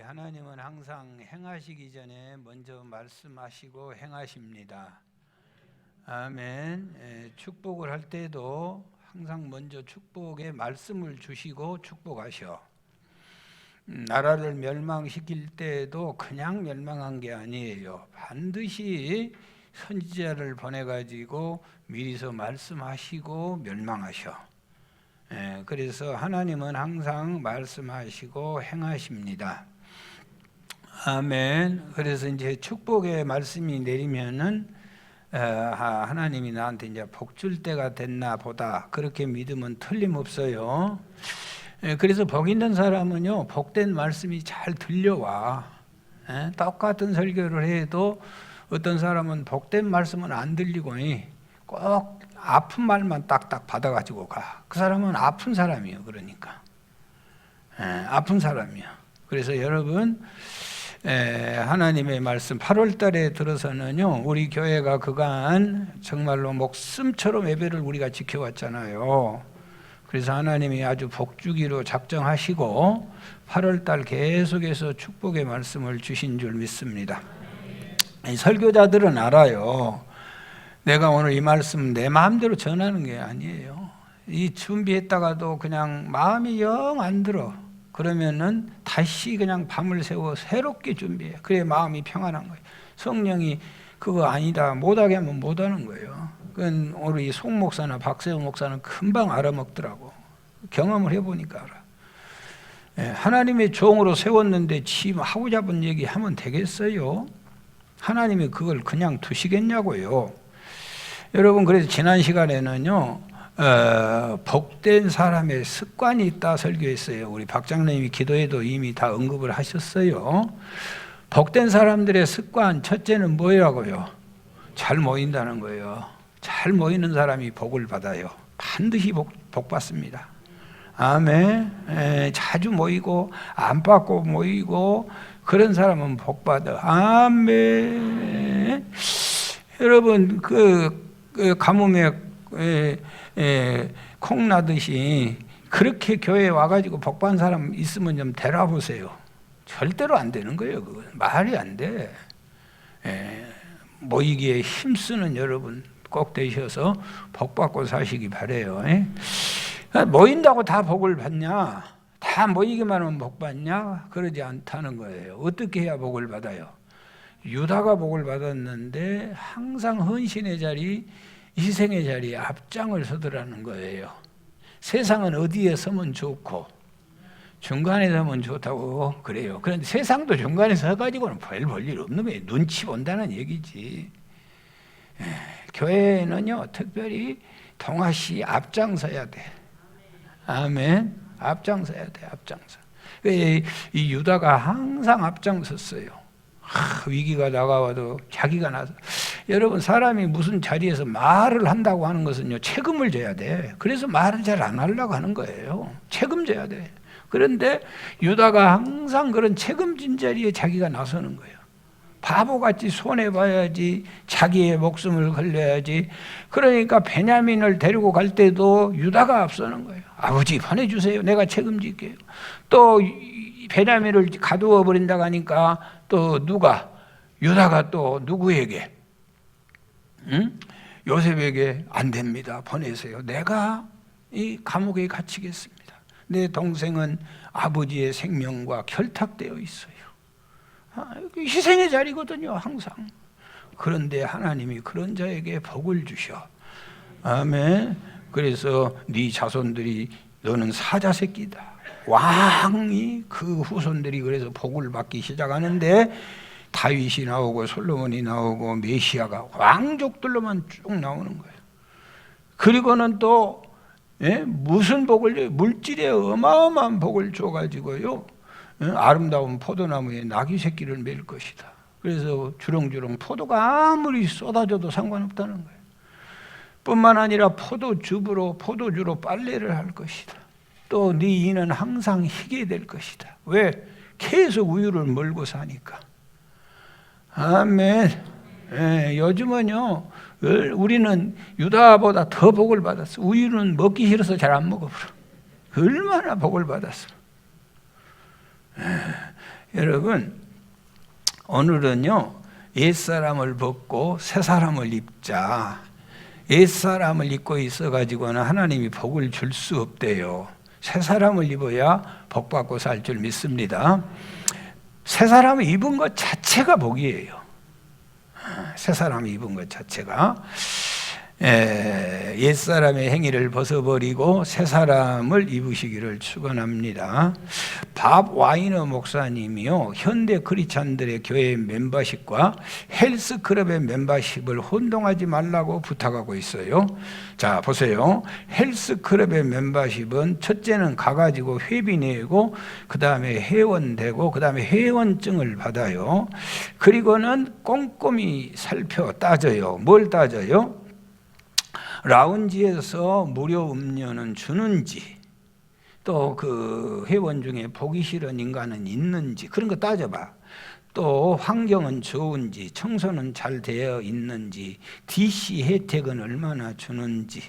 하나님은 항상 행하시기 전에 먼저 말씀하시고 행하십니다. 아멘. 축복을 할 때도 항상 먼저 축복의 말씀을 주시고 축복하셔. 나라를 멸망시킬 때에도 그냥 멸망한 게 아니에요. 반드시 선지자를 보내가지고 미리서 말씀하시고 멸망하셔. 그래서 하나님은 항상 말씀하시고 행하십니다. 아멘. 그래서 이제 축복의 말씀이 내리면은 하나님이 나한테 이제 복 줄 때가 됐나 보다, 그렇게 믿으면 틀림없어요. 그래서 복 있는 사람은요, 복된 말씀이 잘 들려와. 똑같은 설교를 해도 어떤 사람은 복된 말씀은 안 들리고 꼭 아픈 말만 딱딱 받아가지고 가. 그 사람은 아픈 사람이에요. 그러니까 아픈 사람이야. 그래서 여러분, 하나님의 말씀 8월 달에 들어서는요, 우리 교회가 그간 정말로 목숨처럼 예배를 우리가 지켜왔잖아요. 그래서 하나님이 아주 복주기로 작정하시고 8월 달 계속해서 축복의 말씀을 주신 줄 믿습니다. 설교자들은 알아요. 내가 오늘 이 말씀 내 마음대로 전하는 게 아니에요. 이 준비했다가도 그냥 마음이 영 안 들어. 그러면은 다시 그냥 밤을 새워 새롭게 준비해. 그래야 마음이 평안한 거예요. 성령이 그거 아니다, 못하게 하면 못하는 거예요. 그건 우리 송 목사나 박세호 목사는 금방 알아먹더라고. 경험을 해보니까 알아. 하나님의 종으로 세웠는데 지 하고 잡은 얘기 하면 되겠어요? 하나님이 그걸 그냥 두시겠냐고요. 여러분, 그래서 지난 시간에는요, 복된 사람의 습관이 있다 설교했어요. 우리 박장님이 기도에도 이미 다 언급을 하셨어요. 복된 사람들의 습관, 첫째는 뭐라고요? 잘 모인다는 거예요. 잘 모이는 사람이 복을 받아요. 반드시 복 받습니다. 아멘. 자주 모이고 안 받고 모이고 그런 사람은 복 받아. 아멘. 여러분, 그 가뭄에 콩 나듯이 그렇게 교회에 와가지고 복 받은 사람 있으면 좀 데려와 보세요. 절대로 안 되는 거예요. 그건 말이 안 돼. 모이기에 힘쓰는 여러분 꼭 되셔서 복 받고 사시기 바래요. 모인다고 다 복을 받냐? 다 모이기만 하면 복 받냐? 그러지 않다는 거예요. 어떻게 해야 복을 받아요? 유다가 복을 받았는데 항상 헌신의 자리, 희생의 자리에 앞장을 서더라는 거예요. 세상은 어디에 서면 좋고 중간에 서면 좋다고 그래요. 그런데 세상도 중간에 서가지고는 별 볼 일 없는 거예요. 눈치 본다는 얘기지. 교회는요, 특별히 동아시 앞장서야 돼. 아멘. 앞장서야 돼. 앞장서. 이 유다가 항상 앞장섰어요. 위기가 다가와도 자기가 나서. 여러분, 사람이 무슨 자리에서 말을 한다고 하는 것은요, 책임을 져야 돼. 그래서 말을 잘 안 하려고 하는 거예요. 책임져야 돼. 그런데 유다가 항상 그런 책임진 자리에 자기가 나서는 거예요. 바보같이 손해봐야지, 자기의 목숨을 걸려야지. 그러니까 베냐민을 데리고 갈 때도 유다가 앞서는 거예요. 아버지 보내주세요. 내가 책임질게요. 또 베냐민을 가두어 버린다고 하니까 또 유다가 또 누구에게? 요셉에게 안 됩니다. 보내세요. 내가 이 감옥에 갇히겠습니다. 내 동생은 아버지의 생명과 결탁되어 있어요. 희생의 자리거든요, 항상. 그런데 하나님이 그런 자에게 복을 주셔. 아멘. 그래서 네 자손들이, 너는 사자 새끼다. 왕이, 그 후손들이 그래서 복을 받기 시작하는데 다윗이 나오고 솔로몬이 나오고 메시아가 왕족들로만 쭉 나오는 거예요. 그리고는 또 무슨 복을 줘요? 물질에 어마어마한 복을 줘가지고요, 아름다운 포도나무에 나귀 새끼를 맬 것이다. 그래서 주렁주렁 포도가 아무리 쏟아져도 상관없다는 거예요. 뿐만 아니라 포도주로 빨래를 할 것이다. 또 네 이는 항상 희게 될 것이다. 왜? 계속 우유를 몰고 사니까. 아멘. 요즘은요, 우리는 유다보다 더 복을 받았어. 우유는 먹기 싫어서 잘 안 먹어버려. 얼마나 복을 받았어. 여러분, 오늘은요, 옛사람을 벗고 새사람을 입자. 옛사람을 입고 있어가지고는 하나님이 복을 줄 수 없대요. 새사람을 입어야 복받고 살 줄 믿습니다. 새사람을 입은 것 자체가 복이에요. 새사람을 입은 것 자체가. 옛사람의 행위를 벗어버리고 새사람을 입으시기를 축원합니다. 밥 와이너 목사님이요, 현대 크리스찬들의 교회 멤버십과 헬스클럽의 멤버십을 혼동하지 말라고 부탁하고 있어요. 자, 보세요. 헬스클럽의 멤버십은 첫째는 가가지고 회비 내고, 그 다음에 회원되고, 그 다음에 회원증을 받아요. 그리고는 꼼꼼히 살펴 따져요. 뭘 따져요? 라운지에서 무료 음료는 주는지, 또 그 회원 중에 보기 싫은 인간은 있는지, 그런 거 따져봐. 또 환경은 좋은지, 청소는 잘 되어 있는지, DC 혜택은 얼마나 주는지,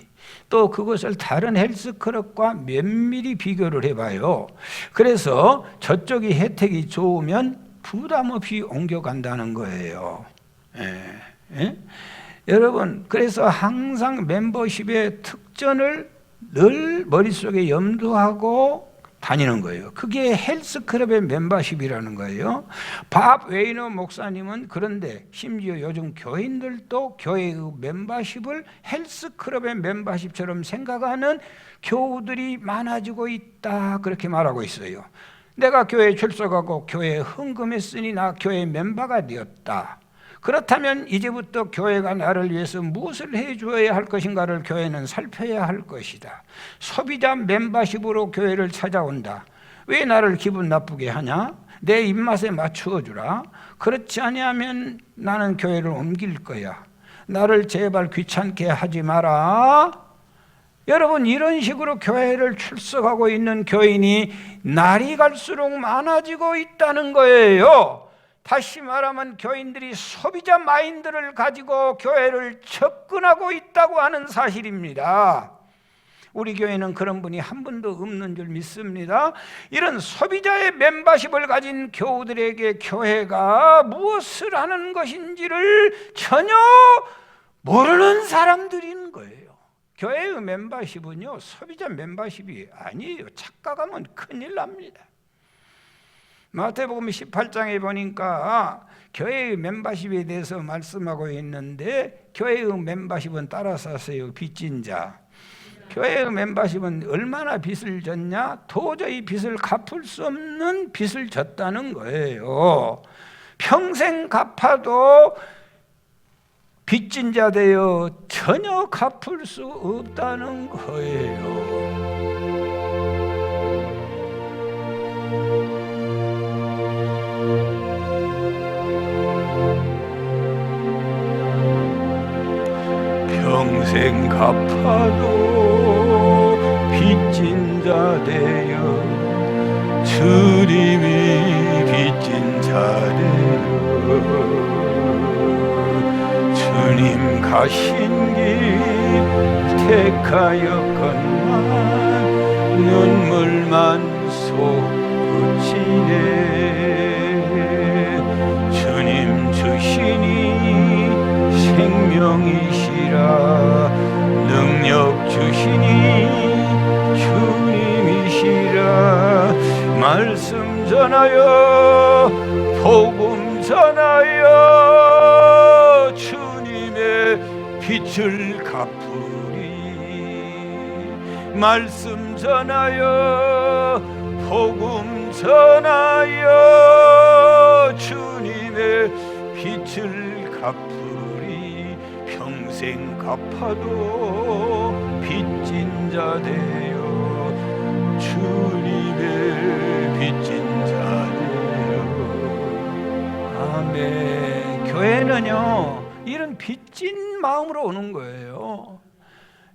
또 그것을 다른 헬스클럽과 면밀히 비교를 해봐요. 그래서 저쪽이 혜택이 좋으면 부담 없이 옮겨간다는 거예요. 여러분, 그래서 항상 멤버십의 특전을 늘 머릿속에 염두하고 다니는 거예요. 그게 헬스클럽의 멤버십이라는 거예요. 밥 웨이너 목사님은 그런데 심지어 요즘 교인들도 교회의 멤버십을 헬스클럽의 멤버십처럼 생각하는 교우들이 많아지고 있다, 그렇게 말하고 있어요. 내가 교회에 출석하고 교회에 헌금했으니 나 교회 멤버가 되었다. 그렇다면 이제부터 교회가 나를 위해서 무엇을 해줘야 할 것인가를 교회는 살펴야 할 것이다. 소비자 멤버십으로 교회를 찾아온다. 왜 나를 기분 나쁘게 하냐? 내 입맛에 맞추어 주라. 그렇지 아니하면 나는 교회를 옮길 거야. 나를 제발 귀찮게 하지 마라. 여러분, 이런 식으로 교회를 출석하고 있는 교인이 날이 갈수록 많아지고 있다는 거예요. 다시 말하면 교인들이 소비자 마인드를 가지고 교회를 접근하고 있다고 하는 사실입니다. 우리 교회는 그런 분이 한 분도 없는 줄 믿습니다. 이런 소비자의 멤버십을 가진 교우들에게 교회가 무엇을 하는 것인지를 전혀 모르는 사람들인 거예요. 교회의 멤버십은요, 소비자 멤버십이 아니에요. 착각하면 큰일 납니다. 마태복음 18장에 보니까 교회의 멤버십에 대해서 말씀하고 있는데, 교회의 멤버십은 따라서 하세요. 빚진 자. 교회의 멤버십은 얼마나 빚을 졌냐? 도저히 빚을 갚을 수 없는 빚을 졌다는 거예요. 평생 갚아도 빚진 자 되어 전혀 갚을 수 없다는 거예요. 평생 갚아도 빚진 자 되어, 주님이 빚진 자 되어, 주님 가신 길 택하였건만 눈물만 솟구치네. 주님 주시니 생명이시라, 능력 주시니 주님이시라. 말씀 전하여 복음 전하여 주님의 빛을 갚으리. 말씀 전하여 복음 전하여 주님의 빛을 갚으리. 평생 갚아도 빚진 자 되어, 주님의 빚진 자 되어. 아멘. 교회는요, 이런 빚진 마음으로 오는 거예요.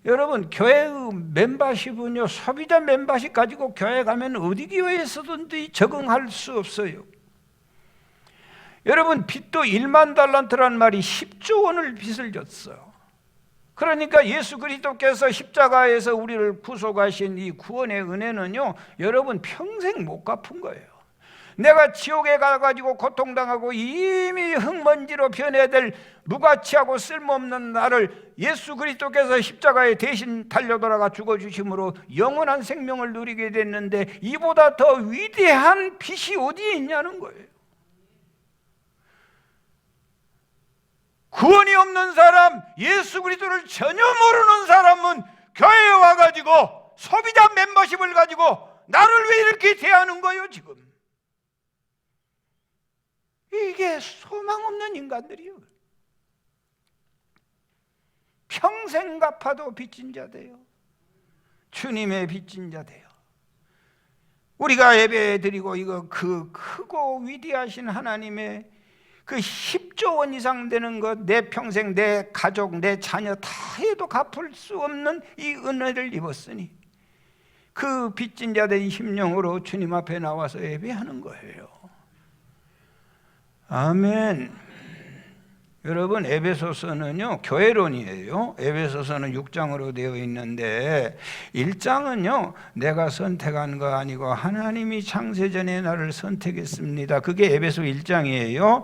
여러분, 교회의 멤버십은요, 소비자 멤버십 가지고 교회 가면 어디 교회에서든지 적응할 수 없어요. 여러분, 빚도 1만 달란트란 말이 10조 원을 빚을 졌어요. 그러니까 예수 그리스도께서 십자가에서 우리를 구속하신 이 구원의 은혜는요, 여러분 평생 못 갚은 거예요. 내가 지옥에 가가지고 고통당하고 이미 흙먼지로 변해야될 무가치하고 쓸모없는 나를 예수 그리스도께서 십자가에 대신 달려돌아가 죽어주심으로 영원한 생명을 누리게 됐는데 이보다 더 위대한 빛이 어디에 있냐는 거예요. 구원이 없는 사람, 예수 그리스도를 전혀 모르는 사람은 교회에 와가지고 소비자 멤버십을 가지고 나를 왜 이렇게 대하는 거예요 지금? 이게 소망 없는 인간들이요. 평생 갚아도 빚진 자 돼요. 주님의 빚진 자 돼요. 우리가 예배 드리고 이거 그 크고 위대하신 하나님의 그 10조 원 이상 되는 것, 내 평생, 내 가족, 내 자녀 다 해도 갚을 수 없는 이 은혜를 입었으니 그 빚진 자 된 심령으로 주님 앞에 나와서 예배하는 거예요. 아멘. 여러분, 에베소서는요 교회론이에요. 에베소서는 6장으로 되어 있는데 1장은요 내가 선택한 거 아니고 하나님이 창세전에 나를 선택했습니다. 그게 에베소 1장이에요.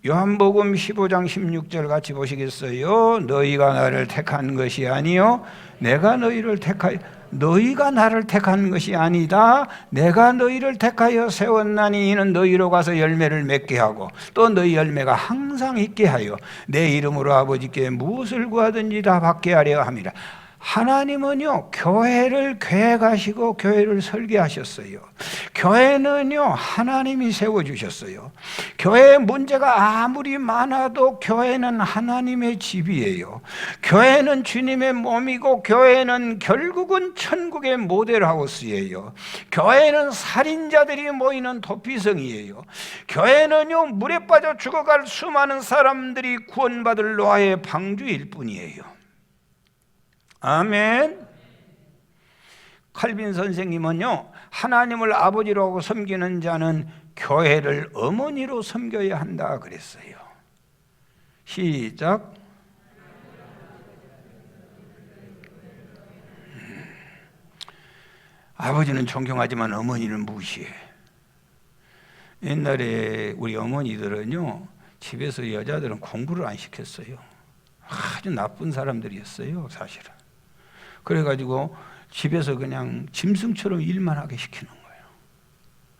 요한복음 15장 16절 같이 보시겠어요? 너희가 나를 택한 것이 아니요 내가 너희를 택하여, 너희가 나를 택한 것이 아니다. 내가 너희를 택하여 세웠나니 이는 너희로 가서 열매를 맺게 하고 또 너희 열매가 항상 있게 하여 내 이름으로 아버지께 무엇을 구하든지 다 받게 하려 함이라. 하나님은요 교회를 계획하시고 교회를 설계하셨어요. 교회는요 하나님이 세워주셨어요. 교회의 문제가 아무리 많아도 교회는 하나님의 집이에요. 교회는 주님의 몸이고 교회는 결국은 천국의 모델하우스예요. 교회는 살인자들이 모이는 도피성이에요. 교회는요 물에 빠져 죽어갈 수많은 사람들이 구원받을 노아의 방주일 뿐이에요. 아멘. 칼빈 선생님은요 하나님을 아버지로 섬기는 자는 교회를 어머니로 섬겨야 한다 그랬어요. 시작. 아버지는 존경하지만 어머니는 무시해. 옛날에 우리 어머니들은요 집에서 여자들은 공부를 안 시켰어요. 아주 나쁜 사람들이었어요 사실은. 그래가지고 집에서 그냥 짐승처럼 일만 하게 시키는 거예요.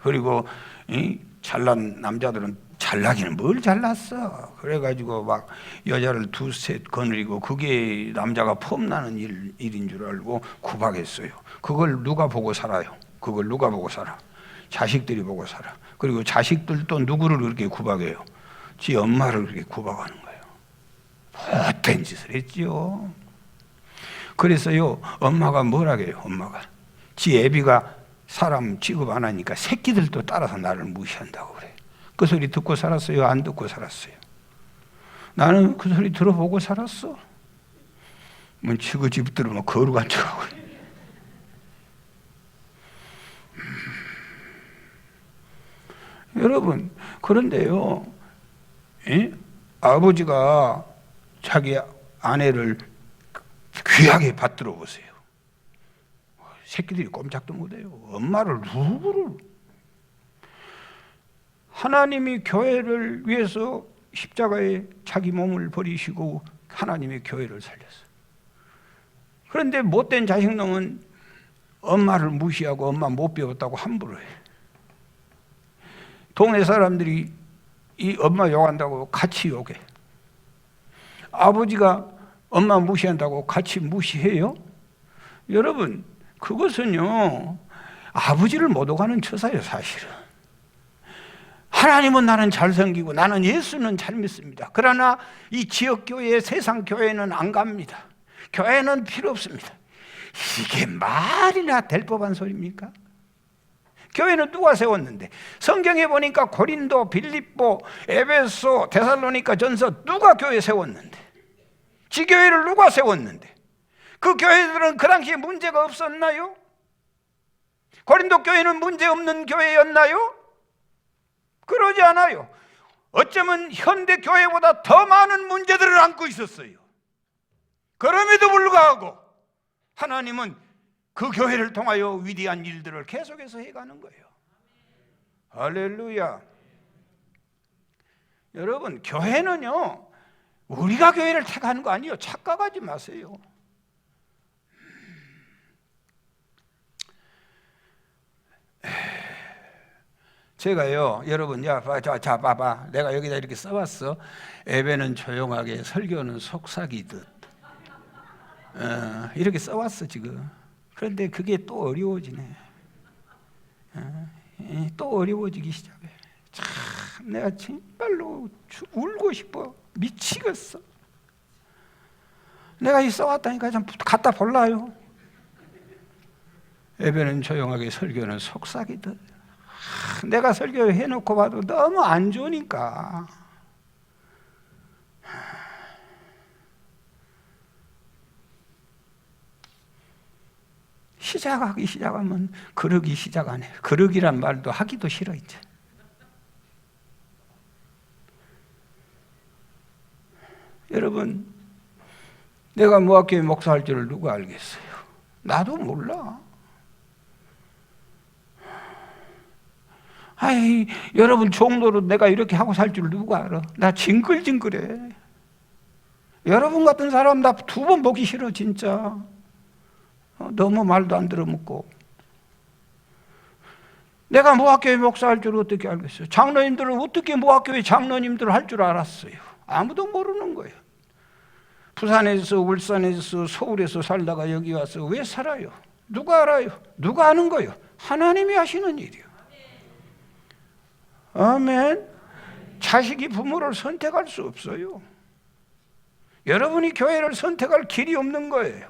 그리고 잘난 남자들은 잘나기는 뭘 잘났어. 그래가지고 막 여자를 두셋 거느리고 그게 남자가 폼나는 일인 줄 알고 구박했어요. 그걸 누가 보고 살아요? 그걸 누가 보고 살아? 자식들이 보고 살아. 그리고 자식들도 누구를 그렇게 구박해요? 지 엄마를 그렇게 구박하는 거예요. 못된 짓을 했지요. 그래서요 엄마가 뭐라고 해요? 엄마가 지 애비가 사람 취급 안 하니까 새끼들도 따라서 나를 무시한다고 그래. 그 소리 듣고 살았어요? 안 듣고 살았어요? 나는 그 소리 들어보고 살았어. 뭐 지그 집 들으면 거룩한 척하고. 여러분 그런데요 아버지가 자기 아내를 귀하게 받들어 보세요. 새끼들이 꼼짝도 못해요. 엄마를 누구를. 하나님이 교회를 위해서 십자가에 자기 몸을 버리시고 하나님의 교회를 살렸어요. 그런데 못된 자식놈은 엄마를 무시하고 엄마 못 배웠다고 함부로 해. 동네 사람들이 이 엄마 욕한다고 같이 욕해. 아버지가 엄마 무시한다고 같이 무시해요? 여러분 그것은요 아버지를 못 오가는 처사예요 사실은. 하나님은 나는 잘 섬기고 나는 예수는 잘 믿습니다. 그러나 이 지역교회 세상 교회는 안 갑니다. 교회는 필요 없습니다. 이게 말이나 될 법한 소리입니까? 교회는 누가 세웠는데? 성경에 보니까 고린도, 빌립보, 에베소, 데살로니가 전서 누가 교회 세웠는데? 지교회를 누가 세웠는데? 그 교회들은 그 당시에 문제가 없었나요? 고린도 교회는 문제 없는 교회였나요? 그러지 않아요. 어쩌면 현대 교회보다 더 많은 문제들을 안고 있었어요. 그럼에도 불구하고 하나님은 그 교회를 통하여 위대한 일들을 계속해서 해가는 거예요. 할렐루야. 여러분, 교회는요, 우리가 교회를 택하는 거 아니에요. 착각하지 마세요. 제가요, 여러분, 자, 봐봐. 내가 여기다 이렇게 써왔어. 예배는 조용하게, 설교는 속삭이듯. 이렇게 써왔어, 지금. 그런데 그게 또 어려워지네. 또 어려워지기 시작해. 참, 내가 정말로 울고 싶어. 미치겠어. 내가 이 써왔다니까 좀 갖다 볼라요. 예배는 조용하게, 설교는 속삭이듯. 내가 설교해놓고 봐도 너무 안 좋으니까. 시작하면 그러기 시작 안 해. 그러기란 말도 하기도 싫어 이제. 여러분, 내가 모학교회 목사할 줄을 누가 알겠어요? 나도 몰라. 아이, 여러분 종로로 내가 이렇게 하고 살 줄 누가 알아? 나 징글징글해. 여러분 같은 사람 나 2번 보기 싫어 진짜. 너무 말도 안 들어먹고. 내가 모학교회 목사할 줄 어떻게 알겠어요? 장로님들은 어떻게 모학교회 장로님들 할 줄 알았어요? 아무도 모르는 거예요. 부산에서, 울산에서, 서울에서 살다가 여기 와서 왜 살아요? 누가 알아요? 누가 아는 거예요? 하나님이 하시는 일이요. 아멘. 자식이 부모를 선택할 수 없어요. 여러분이 교회를 선택할 길이 없는 거예요.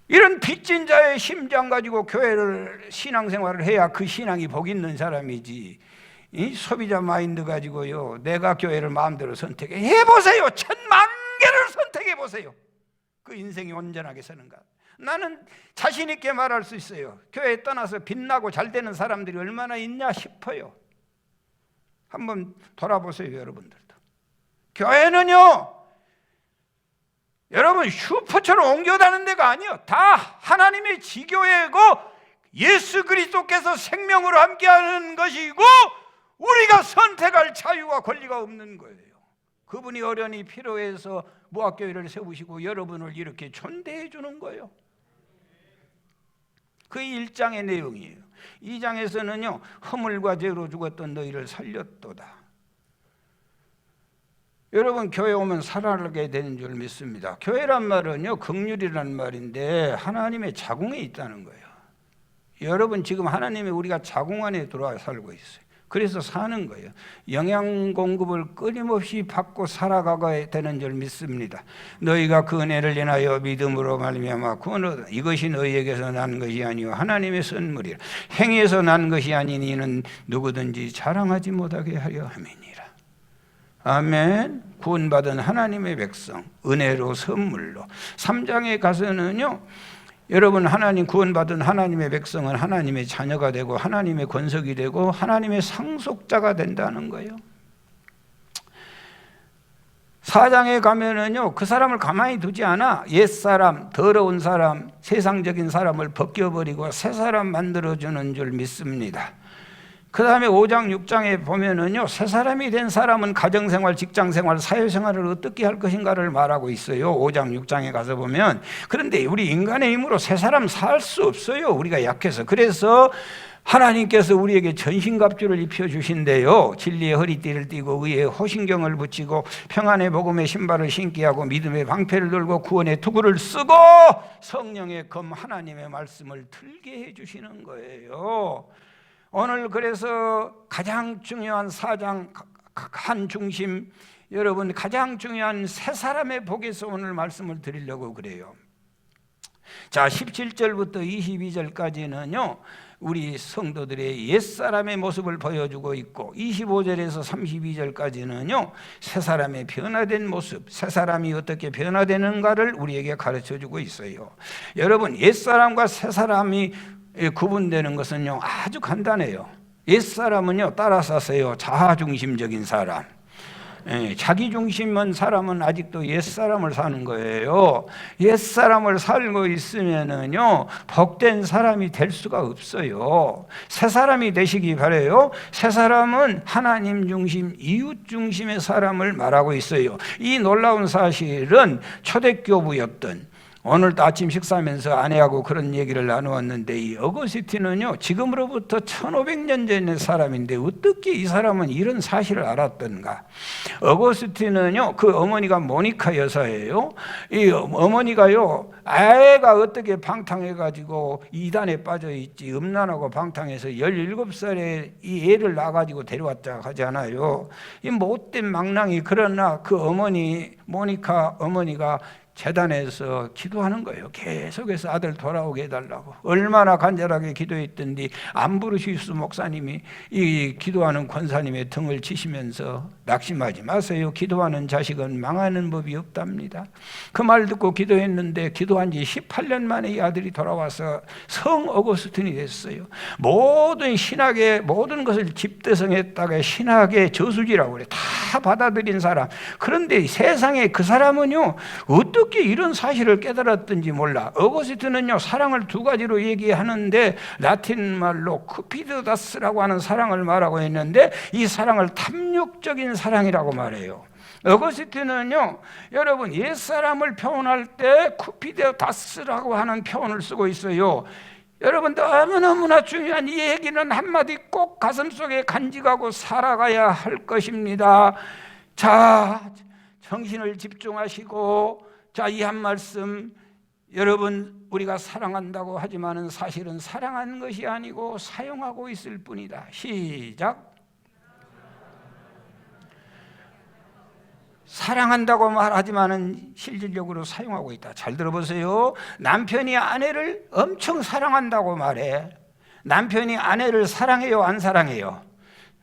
이런 빚진 자의 심장 가지고 교회를 신앙생활을 해야 그 신앙이 복 있는 사람이지. 이 소비자 마인드 가지고요, 내가 교회를 마음대로 선택해 해보세요. 1000만 개를 선택해 보세요. 그 인생이 온전하게 사는가. 나는 자신 있게 말할 수 있어요. 교회에 떠나서 빛나고 잘 되는 사람들이 얼마나 있냐 싶어요. 한번 돌아보세요, 여러분들도. 교회는요, 여러분 슈퍼처럼 옮겨다는 데가 아니에요. 다 하나님의 지교회고 예수 그리스도께서 생명으로 함께하는 것이고 우리가 선택할 자유와 권리가 없는 거예요. 그분이 어련히 필요해서 모학교회를 세우시고 여러분을 이렇게 존대해 주는 거예요. 그 1장의 내용이에요. 2장에서는요, 허물과 죄로 죽었던 너희를 살렸도다. 여러분, 교회 오면 살아나게 되는 줄 믿습니다. 교회란 말은요, 긍휼이라는 말인데 하나님의 자궁에 있다는 거예요. 여러분, 지금 하나님의 우리가 자궁 안에 들어와 살고 있어요. 그래서 사는 거예요. 영양 공급을 끊임없이 받고 살아가게 되는 줄 믿습니다. 너희가 그 은혜를 인하여 믿음으로 말미암아 구원을, 이것이 너희에게서 난 것이 아니요 하나님의 선물이라. 행위에서 난 것이 아닌 이는 누구든지 자랑하지 못하게 하려 함이니라. 아멘. 구원받은 하나님의 백성, 은혜로 선물로. 3장에 가서는요, 여러분, 하나님 구원받은 하나님의 백성은 하나님의 자녀가 되고 하나님의 권속이 되고 하나님의 상속자가 된다는 거예요. 4장에 가면은요, 그 사람을 가만히 두지 않아. 옛사람, 더러운 사람, 세상적인 사람을 벗겨버리고 새 사람 만들어주는 줄 믿습니다. 그 다음에 5장, 6장에 보면은요, 새 사람이 된 사람은 가정생활, 직장생활, 사회생활을 어떻게 할 것인가를 말하고 있어요. 5장, 6장에 가서 보면. 그런데 우리 인간의 힘으로 새 사람 살 수 없어요. 우리가 약해서. 그래서 하나님께서 우리에게 전신갑주를 입혀주신대요. 진리의 허리띠를 띠고 의의 호신경을 붙이고 평안의 복음의 신발을 신게 하고 믿음의 방패를 들고 구원의 투구를 쓰고 성령의 검 하나님의 말씀을 들게 해주시는 거예요. 오늘 그래서 가장 중요한 4장 한 중심, 여러분 가장 중요한 새 사람의 복에서 오늘 말씀을 드리려고 그래요. 자, 17절부터 22절까지는요 우리 성도들의 옛사람의 모습을 보여주고 있고 25절에서 32절까지는요 새 사람의 변화된 모습, 새 사람이 어떻게 변화되는가를 우리에게 가르쳐주고 있어요. 여러분, 옛사람과 새 사람이 구분되는 것은요 아주 간단해요. 옛사람은요 따라서 하세요. 자아중심적인 사람. 자기중심은 사람은 아직도 옛사람을 사는 거예요. 옛사람을 살고 있으면은요, 복된 사람이 될 수가 없어요. 새 사람이 되시기 바라요. 새 사람은 하나님 중심, 이웃 중심의 사람을 말하고 있어요. 이 놀라운 사실은 초대교부였던, 오늘도 아침 식사하면서 아내하고 그런 얘기를 나누었는데, 이 어거스틴은요, 지금으로부터 1500년 전의 사람인데 어떻게 이 사람은 이런 사실을 알았던가? 어거스틴은요, 그 어머니가 모니카 여사예요. 이 어머니가요, 아이가 어떻게 방탕해가지고 이단에 빠져있지, 음란하고 방탕해서 17살에 이 애를 낳아가지고 데려왔다 하잖아요. 이 못된 망랑이. 그러나 그 어머니, 모니카 어머니가 재단에서 기도하는 거예요. 계속해서 아들 돌아오게 해달라고. 얼마나 간절하게 기도했던지 암브로시우스 목사님이 이 기도하는 권사님의 등을 치시면서 낙심하지 마세요. 기도하는 자식은 망하는 법이 없답니다. 그 말 듣고 기도했는데 기도한 지 18년 만에 이 아들이 돌아와서 성 어거스틴이 됐어요. 모든 신학의 모든 것을 집대성했다가 신학의 저수지라고 그래. 다 받아들인 사람. 그런데 세상에 그 사람은요, 어떻게 이런 사실을 깨달았던지 몰라. 어거스틴은요, 사랑을 두 가지로 얘기하는데 라틴 말로 쿠피드다스라고 하는 사랑을 말하고 있는데, 이 사랑을 탐욕적인 사랑이라고 말해요. 어거스틴은요, 여러분, 옛사람을 표현할 때 쿠피드다스라고 하는 표현을 쓰고 있어요. 여러분, 너무너무나 중요한 이 얘기는 한마디 꼭 가슴속에 간직하고 살아가야 할 것입니다. 자, 정신을 집중하시고, 자, 이 한 말씀, 여러분, 우리가 사랑한다고 하지만은 사실은 사랑하는 것이 아니고 사용하고 있을 뿐이다. 시작. 사랑한다고 말하지만은 실질적으로 사용하고 있다. 잘 들어보세요. 남편이 아내를 엄청 사랑한다고 말해. 남편이 아내를 사랑해요, 안 사랑해요?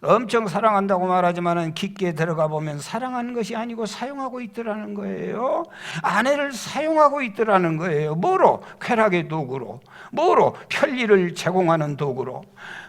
엄청 사랑한다고 말하지만은 깊게 들어가 보면 사랑하는 것이 아니고 사용하고 있더라는 거예요. 아내를 사용하고 있더라는 거예요. 뭐로? 쾌락의 도구로. 뭐로? 편리를 제공하는 도구로.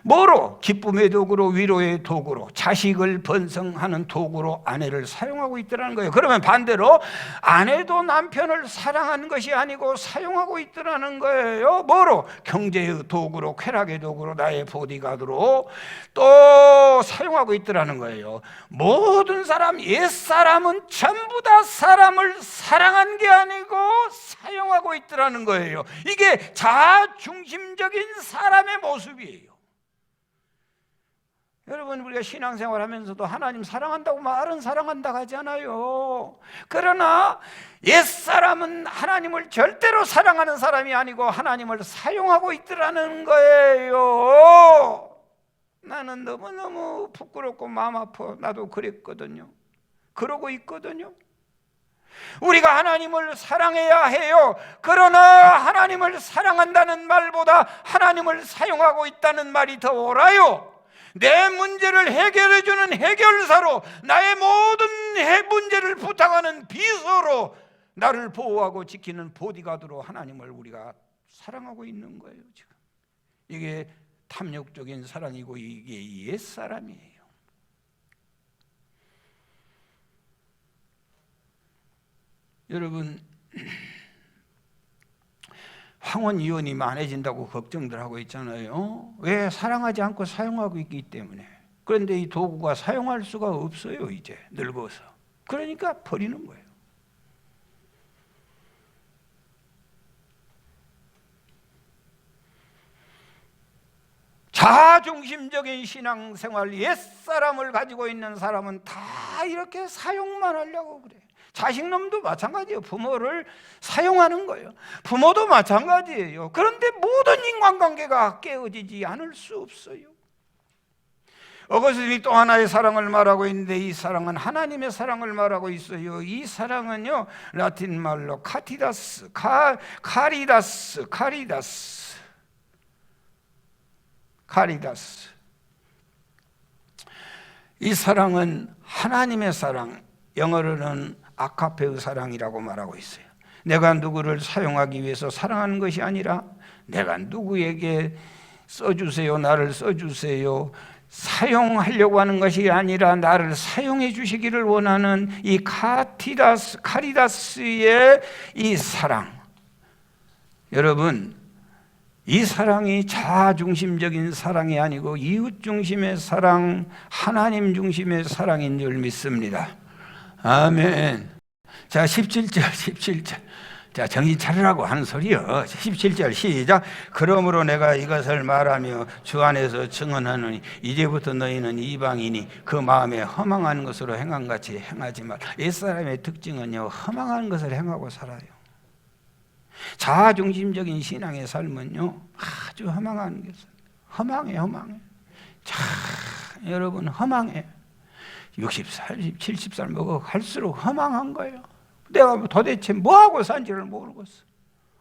뭐로? 기쁨의 도구로, 위로의 도구로, 자식을 번성하는 도구로 아내를 사용하고 있더라는 거예요. 그러면 반대로 아내도 남편을 사랑하는 것이 아니고 사용하고 있더라는 거예요. 뭐로? 경제의 도구로, 쾌락의 도구로, 나의 보디가드로 또 사용하고 있더라는 거예요. 모든 사람, 옛사람은 전부 다 사람을 사랑한 게 아니고 사용하고 있더라는 거예요. 이게 자중심적인 사람의 모습이에요. 여러분, 우리가 신앙생활 하면서도 하나님 사랑한다고 말은 사랑한다고 하잖아요. 그러나 옛사람은 하나님을 절대로 사랑하는 사람이 아니고 하나님을 사용하고 있더라는 거예요. 나는 너무너무 부끄럽고 마음 아파. 나도 그랬거든요. 그러고 있거든요. 우리가 하나님을 사랑해야 해요. 그러나 하나님을 사랑한다는 말보다 하나님을 사용하고 있다는 말이 더 옳아요. 내 문제를 해결해주는 해결사로, 나의 모든 문제를 부탁하는 비서로, 나를 보호하고 지키는 보디가드로 하나님을 우리가 사랑하고 있는 거예요. 지금 이게 탐욕적인 사랑이고 이게 옛사람이에요. 여러분, 황혼 이혼이 많아진다고 걱정들 하고 있잖아요. 왜? 사랑하지 않고 사용하고 있기 때문에. 그런데 이 도구가 사용할 수가 없어요. 이제 늙어서. 그러니까 버리는 거예요. 자중심적인 신앙생활, 옛사람을 가지고 있는 사람은 다 이렇게 사용만 하려고 그래. 자식놈도 마찬가지예요. 부모를 사용하는 거예요. 부모도 마찬가지예요. 그런데 모든 인간관계가 깨어지지 않을 수 없어요. 어거스틴이 또 하나의 사랑을 말하고 있는데, 이 사랑은 하나님의 사랑을 말하고 있어요. 이 사랑은요, 라틴 말로 카티다스, 카리다스. 이 사랑은 하나님의 사랑, 영어로는 아카페의 사랑이라고 말하고 있어요. 내가 누구를 사용하기 위해서 사랑하는 것이 아니라 내가 누구에게 써주세요, 나를 써주세요, 사용하려고 하는 것이 아니라 나를 사용해 주시기를 원하는 이 카리다스의 이 사랑. 여러분, 이 사랑이 자아중심적인 사랑이 아니고 이웃중심의 사랑, 하나님 중심의 사랑인 줄 믿습니다. 아멘. 자, 17절. 자, 정신 차리라고 하는 소리요. 17절 시작. 그러므로 내가 이것을 말하며 주 안에서 증언하노니 이제부터 너희는 이방인이 그 마음에 허망한 것으로 행한 같이 행하지 말라. 옛사람의 특징은요, 허망한 것을 행하고 살아요. 자아중심적인 신앙의 삶은요, 아주 허망한 것을. 허망해. 자, 여러분, 허망해. 60살, 70살 먹어 갈수록 허망한 거예요. 내가 도대체 뭐하고 산지를 모르겠어.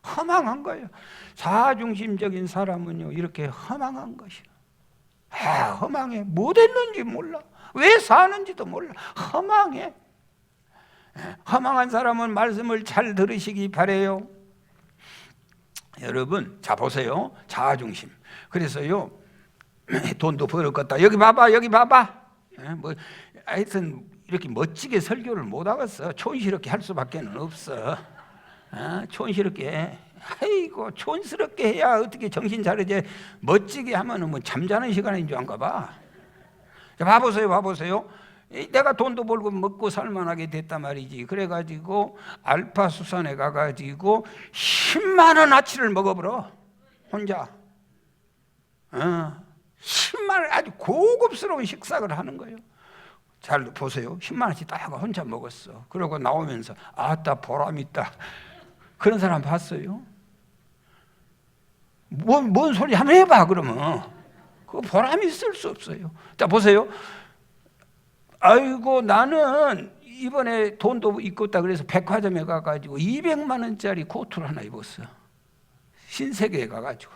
허망한 거예요. 자아중심적인 사람은요, 이렇게 허망한 것이야. 허망해. 뭐 됐는지 몰라. 왜 사는지도 몰라. 허망해. 허망한 사람은 말씀을 잘 들으시기 바래요. 여러분, 자 보세요. 자아중심. 그래서요, 돈도 벌었겠다. 여기 봐봐. 뭐 하여튼 이렇게 멋지게 설교를 못 하겠어. 촌스럽게 할 수밖에 없어. 촌스럽게. 아이고, 촌스럽게 해야 어떻게 정신 차리지. 멋지게 하면은 뭐 잠자는 시간인 줄 안가 봐. 자, 봐보세요. 내가 돈도 벌고 먹고 살만하게 됐단 말이지. 그래가지고 알파수산에 가가지고 10만 원 아치를 먹어버려. 혼자. 10만 원 아주 고급스러운 식사를 하는 거예요. 잘 보세요. 10만 원씩 딱 혼자 먹었어. 그러고 나오면서 아따 보람 있다. 그런 사람 봤어요? 뭔 소리 한번 해봐. 그러면 그 보람이 있을 수 없어요. 자 보세요. 아이고, 나는 이번에 돈도 있겠다 그래서 백화점에 가가지고 200만 원짜리 코트를 하나 입었어. 신세계에 가가지고.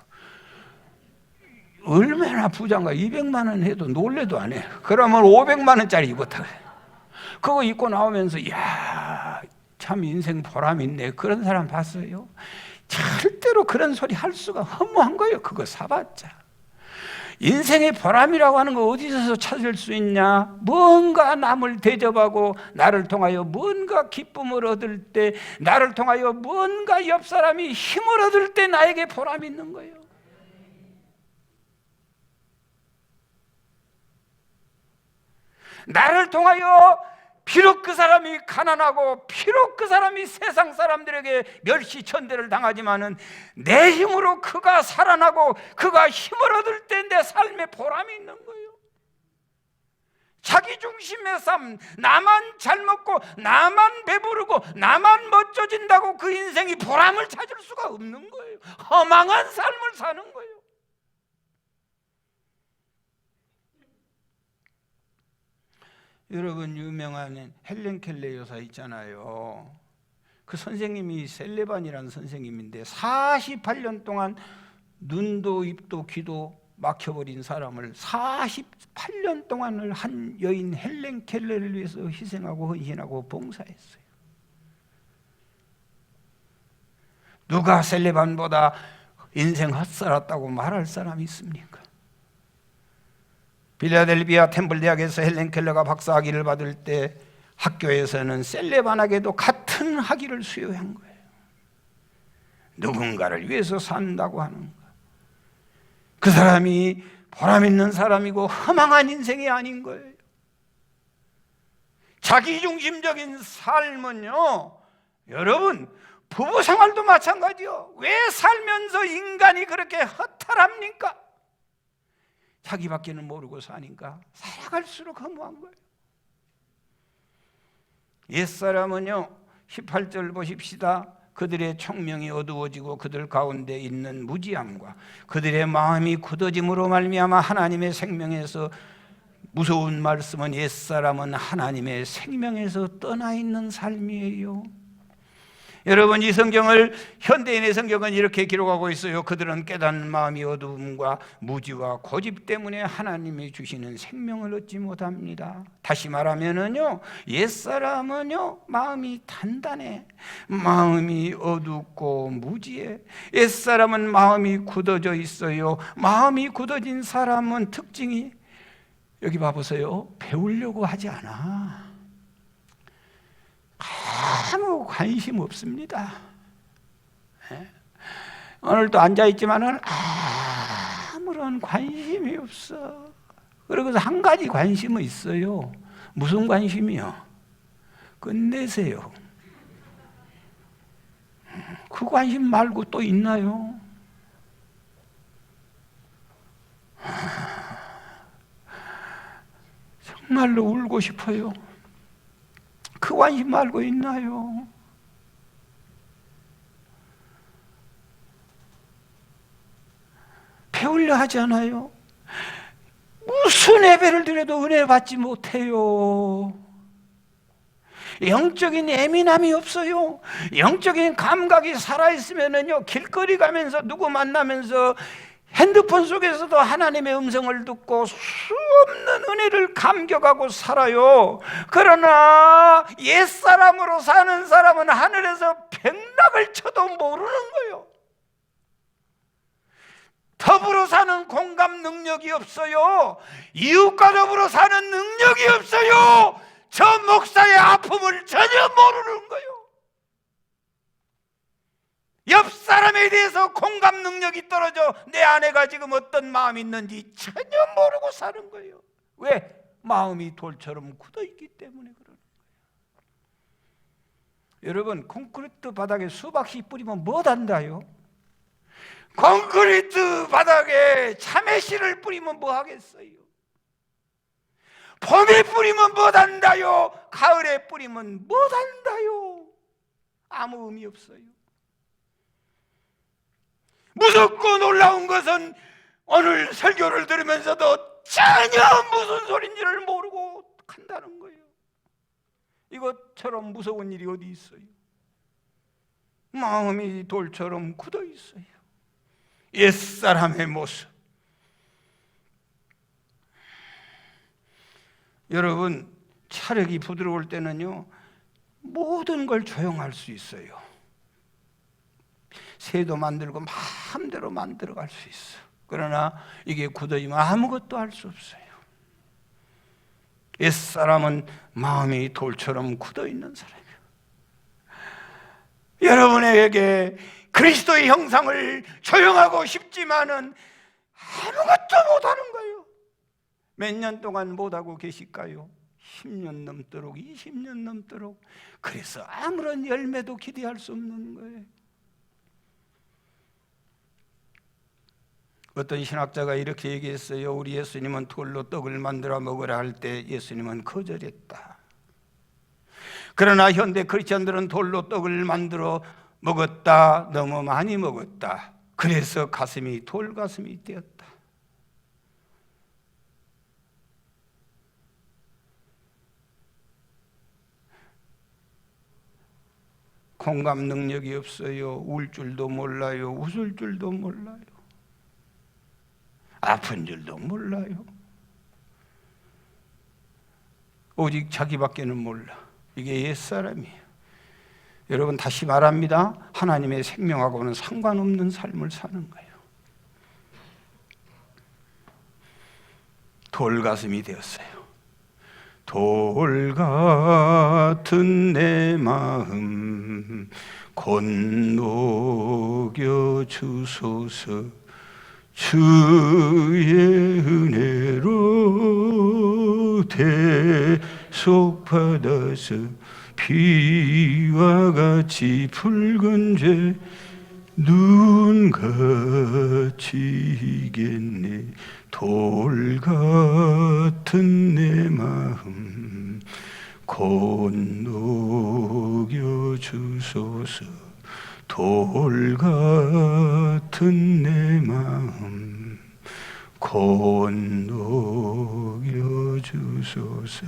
얼마나 부자인가. 200만 원 해도 놀래도 안 해. 그러면 500만 원짜리 입었다. 그거 입고 나오면서 이야, 참 인생 보람 있네. 그런 사람 봤어요? 절대로 그런 소리 할 수가 허무한 거예요. 그거 사봤자. 인생의 보람이라고 하는 거 어디서 찾을 수 있냐? 뭔가 남을 대접하고 나를 통하여 뭔가 기쁨을 얻을 때, 나를 통하여 뭔가 옆 사람이 힘을 얻을 때 나에게 보람이 있는 거예요. 나를 통하여 비록 그 사람이 가난하고 비록 그 사람이 세상 사람들에게 멸시천대를 당하지만은 내 힘으로 그가 살아나고 그가 힘을 얻을 때 내 삶에 보람이 있는 거예요. 자기 중심의 삶, 나만 잘 먹고 나만 배부르고 나만 멋져진다고 그 인생이 보람을 찾을 수가 없는 거예요. 허망한 삶을 사는 거예요. 여러분, 유명한 헬렌 켈러 여사 있잖아요. 그 선생님이 셀레반이라는 선생님인데 48년 동안 눈도 입도 귀도 막혀버린 사람을 48년 동안을 한 여인 헬렌 켈러를 위해서 희생하고 헌신하고 봉사했어요. 누가 셀레반보다 인생 헛살았다고 말할 사람이 있습니까? 필라델피아 템플 대학에서 헬렌 켈러가 박사학위를 받을 때 학교에서는 셀레반에게도 같은 학위를 수여한 거예요. 누군가를 위해서 산다고 하는 거. 그 사람이 보람 있는 사람이고 허망한 인생이 아닌 거예요. 자기중심적인 삶은요, 여러분, 부부 생활도 마찬가지요. 왜 살면서 인간이 그렇게 허탈합니까? 자기밖에는 모르고 사니까 살아갈수록 허무한 거예요. 옛사람은요, 18절 보십시다. 그들의 총명이 어두워지고 그들 가운데 있는 무지함과 그들의 마음이 굳어짐으로 말미암아 하나님의 생명에서, 무서운 말씀은 옛사람은 하나님의 생명에서 떠나 있는 삶이에요. 여러분, 이 성경을, 현대인의 성경은 이렇게 기록하고 있어요. 그들은 깨닫는 마음이 어두움과 무지와 고집 때문에 하나님이 주시는 생명을 얻지 못합니다. 다시 말하면은요, 옛사람은요, 마음이 단단해. 마음이 어둡고 무지해. 옛사람은 마음이 굳어져 있어요. 마음이 굳어진 사람은 특징이 여기 봐보세요. 배우려고 하지 않아. 아무 관심 없습니다. 오늘도 앉아있지만은 아무런 관심이 없어. 그러고서 한 가지 관심은 있어요. 무슨 관심이요? 끝내세요. 그 관심 말고 또 있나요? 정말로 울고 싶어요. 그 관심 말고 있나요? 배우려 하지 않아요? 무슨 예배를 드려도 은혜 받지 못해요. 영적인 예민함이 없어요. 영적인 감각이 살아있으면요, 길거리 가면서 누구 만나면서 핸드폰 속에서도 하나님의 음성을 듣고 수없는 은혜를 감격하고 살아요. 그러나 옛사람으로 사는 사람은 하늘에서 백락을 쳐도 모르는 거예요. 더불어 사는 공감 능력이 없어요. 이웃과 더불어 사는 능력이 없어요. 저 목사의 아픔을 전혀 모르는 거예요. 옆 사람에 대해서 공감 능력이 떨어져 내 아내가 지금 어떤 마음이 있는지 전혀 모르고 사는 거예요. 왜? 마음이 돌처럼 굳어있기 때문에 그러는 거예요. 여러분, 콘크리트 바닥에 수박씨 뿌리면 뭐 단다요? 콘크리트 바닥에 참외씨를 뿌리면 뭐 하겠어요? 봄에 뿌리면 뭐 단다요? 가을에 뿌리면 뭐 단다요? 아무 의미 없어요. 무섭고 놀라운 것은 오늘 설교를 들으면서도 전혀 무슨 소린지를 모르고 간다는 거예요. 이것처럼 무서운 일이 어디 있어요? 마음이 돌처럼 굳어 있어요. 옛사람의 모습. 여러분, 차력이 부드러울 때는요, 모든 걸 조용할 수 있어요. 새도 만들고 마음대로 만들어갈 수 있어. 그러나 이게 굳어지면 아무것도 할 수 없어요. 옛사람은 마음이 돌처럼 굳어있는 사람이에요. 여러분에게 그리스도의 형상을 조용하고 싶지만은 아무것도 못하는 거예요. 몇 년 동안 못하고 계실까요? 10년 넘도록, 20년 넘도록. 그래서 아무런 열매도 기대할 수 없는 거예요. 어떤 신학자가 이렇게 얘기했어요. 우리 예수님은 돌로 떡을 만들어 먹으라 할 때 예수님은 거절했다. 그러나 현대 크리스천들은 돌로 떡을 만들어 먹었다. 너무 많이 먹었다. 그래서 가슴이 돌가슴이 되었다. 공감 능력이 없어요. 울 줄도 몰라요. 웃을 줄도 몰라요. 아픈 줄도 몰라요. 오직 자기밖에는 몰라. 이게 옛사람이에요. 여러분, 다시 말합니다. 하나님의 생명하고는 상관없는 삶을 사는 거예요. 돌가슴이 되었어요. 돌 같은 내 마음 곧 녹여 주소서. 주의 은혜로 대속받아서 비와 같이 붉은 죄 눈같이 이겠네. 돌 같은 내 마음 곧 녹여 주소서. 돌 같은 내 마음 곧 녹여 주소서.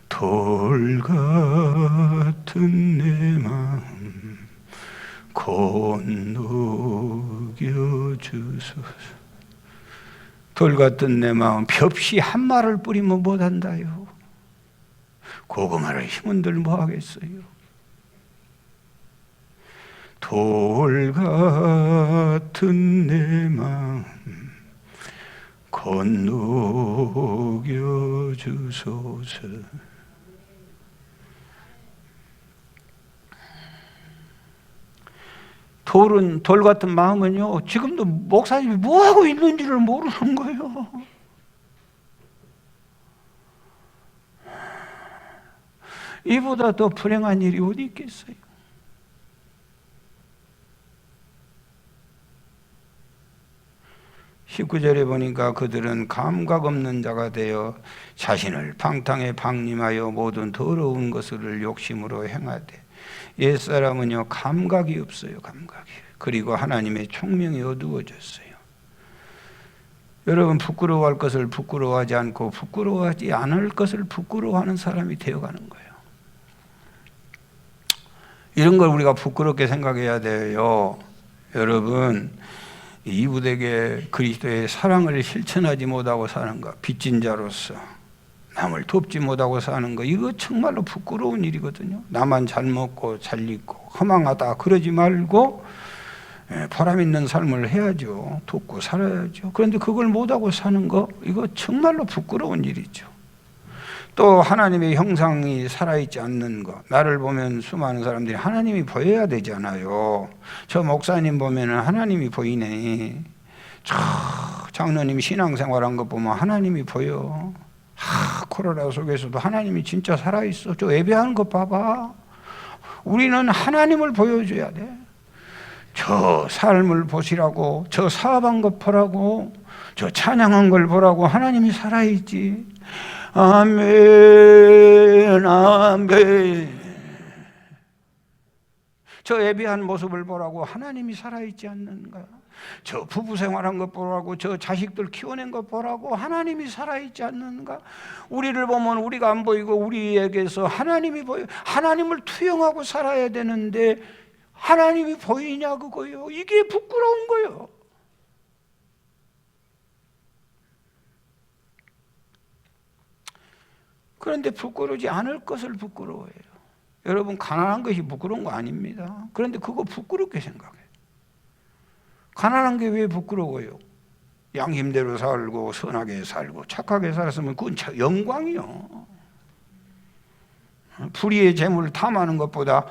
돌 같은 내 마음 곧 녹여 주소서. 돌 같은 내 마음, 벽시 한 말을 뿌리면 못한다요. 고구마를 심은들 뭐하겠어요? 돌 같은 내 마음 건너겨 주소서. 돌 같은 마음은요, 지금도 목사님이 뭐하고 있는지를 모르는 거예요. 이보다 더 불행한 일이 어디 있겠어요? (19절에) 보니까 그들은 감각 없는 자가 되어 자신을 방탕에 방림하여 모든 더러운 것을 욕심으로 행하되, 옛사람은요 감각이 없어요. 감각이. 그리고 하나님의 총명이 어두워졌어요. 여러분, 부끄러워할 것을 부끄러워하지 않고 부끄러워하지 않을 것을 부끄러워하는 사람이 되어가는 거예요. 이런 걸 우리가 부끄럽게 생각해야 돼요. 여러분, 이웃에게 그리스도의 사랑을 실천하지 못하고 사는 것, 빚진 자로서 남을 돕지 못하고 사는 거, 이거 정말로 부끄러운 일이거든요. 나만 잘 먹고 잘 입고 허망하다 그러지 말고 보람 있는 삶을 해야죠. 돕고 살아야죠. 그런데 그걸 못하고 사는 거, 이거 정말로 부끄러운 일이죠. 또 하나님의 형상이 살아있지 않는 것, 나를 보면 수많은 사람들이 하나님이 보여야 되잖아요. 저 목사님 보면 하나님이 보이네. 저 장로님 신앙생활한 것 보면 하나님이 보여. 코로나 속에서도 하나님이 진짜 살아있어. 저 예배하는 것 봐봐. 우리는 하나님을 보여줘야 돼. 저 삶을 보시라고, 저 사업한 것 보라고, 저 찬양한 걸 보라고. 하나님이 살아있지. 아멘, 아멘. 저 예배한 모습을 보라고. 하나님이 살아있지 않는가? 저 부부 생활한 것 보라고, 저 자식들 키워낸 것 보라고. 하나님이 살아있지 않는가? 우리를 보면 우리가 안 보이고 우리에게서 하나님이 보여. 하나님을 투영하고 살아야 되는데 하나님이 보이냐 그거요. 이게 부끄러운 거예요. 그런데 부끄러우지 않을 것을 부끄러워해요. 여러분, 가난한 것이 부끄러운 거 아닙니다. 그런데 그거 부끄럽게 생각해요. 가난한 게 왜 부끄러워요? 양심대로 살고 선하게 살고 착하게 살았으면 그건 영광이요. 불의의 재물을 탐하는 것보다